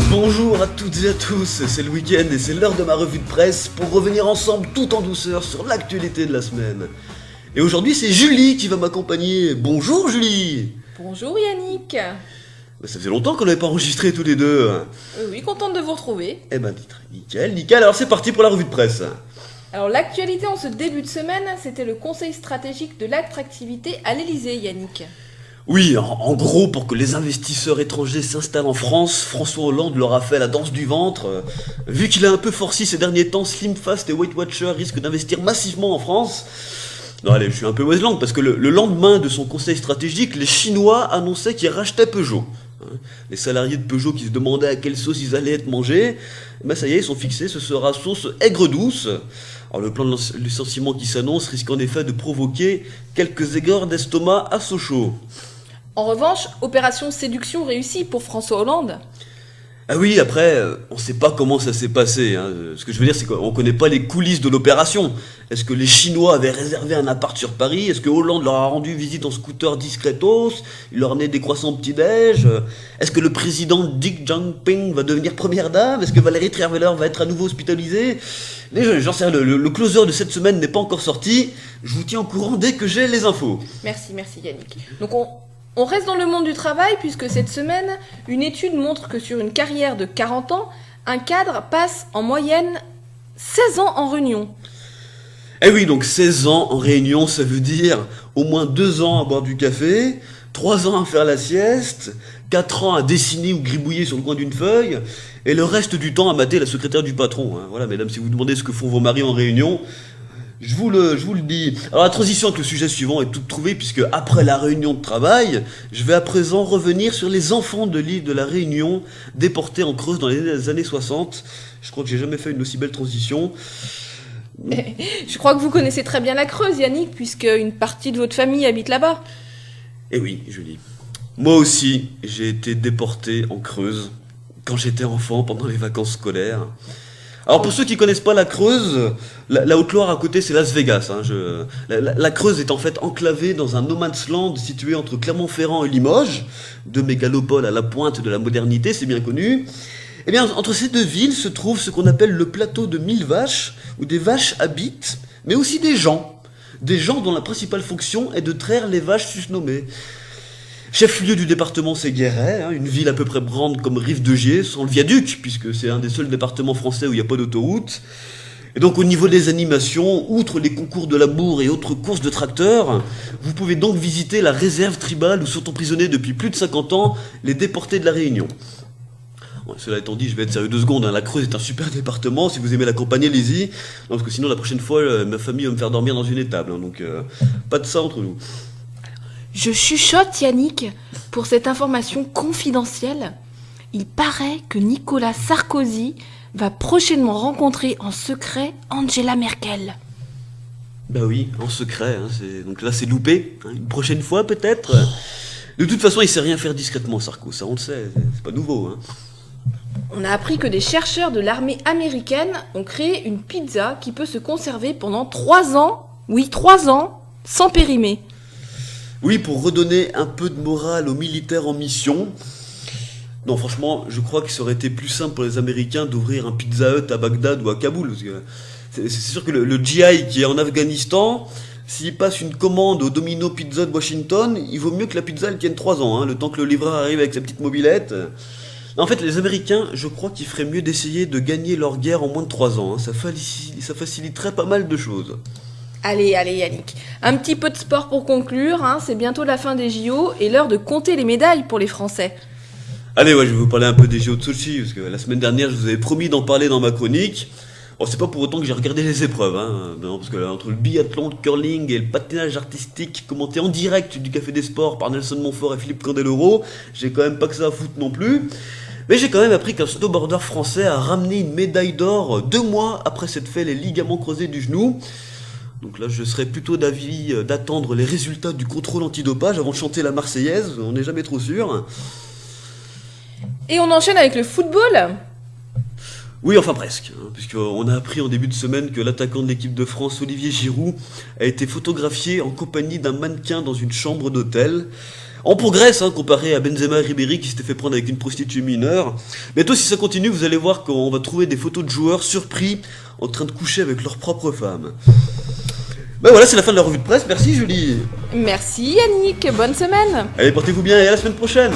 Bonjour à toutes et à tous, c'est le week-end et c'est l'heure de ma revue de presse pour revenir ensemble tout en douceur sur l'actualité de la semaine. Et aujourd'hui c'est Julie qui va m'accompagner. Bonjour Julie. Bonjour Yannick. Ça faisait longtemps qu'on n'avait pas enregistré tous les deux. Oui, contente de vous retrouver. Eh ben nickel, alors c'est parti pour la revue de presse. Alors l'actualité en ce début de semaine, c'était le conseil stratégique de l'attractivité à l'Elysée, Yannick. Oui, en gros, pour que les investisseurs étrangers s'installent en France, François Hollande leur a fait la danse du ventre. Vu qu'il a un peu forci ces derniers temps, Slim Fast et Weight Watchers risquent d'investir massivement en France. Non allez, je suis un peu Westland parce que le lendemain de son conseil stratégique, les Chinois annonçaient qu'ils rachetaient Peugeot. Les salariés de Peugeot qui se demandaient à quelle sauce ils allaient être mangés, ben ça y est, ils sont fixés, ce sera sauce aigre-douce. Alors le plan de licenciement qui s'annonce risque en effet de provoquer quelques aigreurs d'estomac à Sochaux. En revanche, opération séduction réussie pour François Hollande. Ah oui, après, on sait pas comment ça s'est passé. Ce que je veux dire, c'est qu'on connaît pas les coulisses de l'opération. Est-ce que les Chinois avaient réservé un appart sur Paris? Est-ce que Hollande leur a rendu visite en scooter discretos? Il leur a amené des croissants au petit-déj? Est-ce que le président Xi Jinping va devenir première dame? Est-ce que Valérie Trierweiler va être à nouveau hospitalisée? J'en sais rien, le closer de cette semaine n'est pas encore sorti. Je vous tiens au courant dès que j'ai les infos. Merci Yannick. Donc on reste dans le monde du travail puisque cette semaine, une étude montre que sur une carrière de 40 ans, un cadre passe en moyenne 16 ans en réunion. Eh oui, donc 16 ans en réunion, ça veut dire au moins 2 ans à boire du café, 3 ans à faire la sieste, 4 ans à dessiner ou gribouiller sur le coin d'une feuille, et le reste du temps à mater la secrétaire du patron. Voilà, mesdames, si vous demandez ce que font vos maris en réunion, je vous le dis. Alors la transition avec le sujet suivant est toute trouvée, puisque après la réunion de travail, je vais à présent revenir sur les enfants de l'île de la Réunion, déportés en Creuse dans les années 60. Je crois que j'ai jamais fait une aussi belle transition. Je crois que vous connaissez très bien la Creuse, Yannick, puisque une partie de votre famille habite là-bas. Eh oui, Julie. Moi aussi, j'ai été déporté en Creuse quand j'étais enfant pendant les vacances scolaires. Alors pour ceux qui connaissent pas la Creuse, la Haute-Loire à côté c'est Las Vegas. La Creuse est en fait enclavée dans un no man's land situé entre Clermont-Ferrand et Limoges, deux mégalopoles à la pointe de la modernité, c'est bien connu. Eh bien entre ces deux villes se trouve ce qu'on appelle le plateau de 1000 vaches, où des vaches habitent, mais aussi des gens dont la principale fonction est de traire les vaches susnommées. Chef-lieu du département, c'est Guéret, une ville à peu près grande comme Rive-de-Gier, sans le viaduc, puisque c'est un des seuls départements français où il n'y a pas d'autoroute. Et donc au niveau des animations, outre les concours de labour et autres courses de tracteurs, vous pouvez donc visiter la réserve tribale où sont emprisonnés depuis plus de 50 ans les déportés de la Réunion. Bon, cela étant dit, je vais être sérieux 2 secondes, la Creuse est un super département, si vous aimez la campagne, allez-y. Non, parce que sinon la prochaine fois, ma famille va me faire dormir dans une étable, donc pas de ça entre nous. Je chuchote, Yannick, pour cette information confidentielle. Il paraît que Nicolas Sarkozy va prochainement rencontrer en secret Angela Merkel. Bah oui, en secret, donc là c'est loupé, une prochaine fois peut-être. De toute façon, il sait rien faire discrètement, Sarko, ça on le sait, c'est pas nouveau. On a appris que des chercheurs de l'armée américaine ont créé une pizza qui peut se conserver pendant 3 ans, oui 3 ans, sans périmer. Oui, pour redonner un peu de morale aux militaires en mission. Non, franchement, je crois qu'il aurait été plus simple pour les Américains d'ouvrir un Pizza Hut à Bagdad ou à Kaboul. Parce que c'est sûr que le GI qui est en Afghanistan, s'il passe une commande au Domino Pizza de Washington, il vaut mieux que la pizza elle tienne 3 ans, le temps que le livreur arrive avec sa petite mobilette. En fait, les Américains, je crois qu'ils feraient mieux d'essayer de gagner leur guerre en moins de 3 ans. Ça faciliterait pas mal de choses. Allez Yannick, un petit peu de sport pour conclure, c'est bientôt la fin des JO et l'heure de compter les médailles pour les Français. Allez, je vais vous parler un peu des JO de Sochi, parce que la semaine dernière je vous avais promis d'en parler dans ma chronique. Bon, c'est pas pour autant que j'ai regardé les épreuves, non, parce que entre le biathlon, le curling et le patinage artistique commenté en direct du Café des Sports par Nelson Montfort et Philippe Candeloro, j'ai quand même pas que ça à foutre non plus. Mais j'ai quand même appris qu'un snowboarder français a ramené une médaille d'or 2 mois après s'être fait les ligaments creusés du genou. Donc là, je serais plutôt d'avis d'attendre les résultats du contrôle antidopage avant de chanter la Marseillaise, on n'est jamais trop sûr. Et on enchaîne avec le football. Oui, enfin presque, hein, puisqu'on a appris en début de semaine que l'attaquant de l'équipe de France, Olivier Giroud, a été photographié en compagnie d'un mannequin dans une chambre d'hôtel. En progrès, hein, comparé à Benzema et Ribéry qui s'étaient fait prendre avec une prostituée mineure. Bientôt, si ça continue, vous allez voir qu'on va trouver des photos de joueurs surpris en train de coucher avec leur propre femme. Ben voilà, c'est la fin de la revue de presse. Merci Julie. Merci Yannick, bonne semaine. Allez, portez-vous bien et à la semaine prochaine.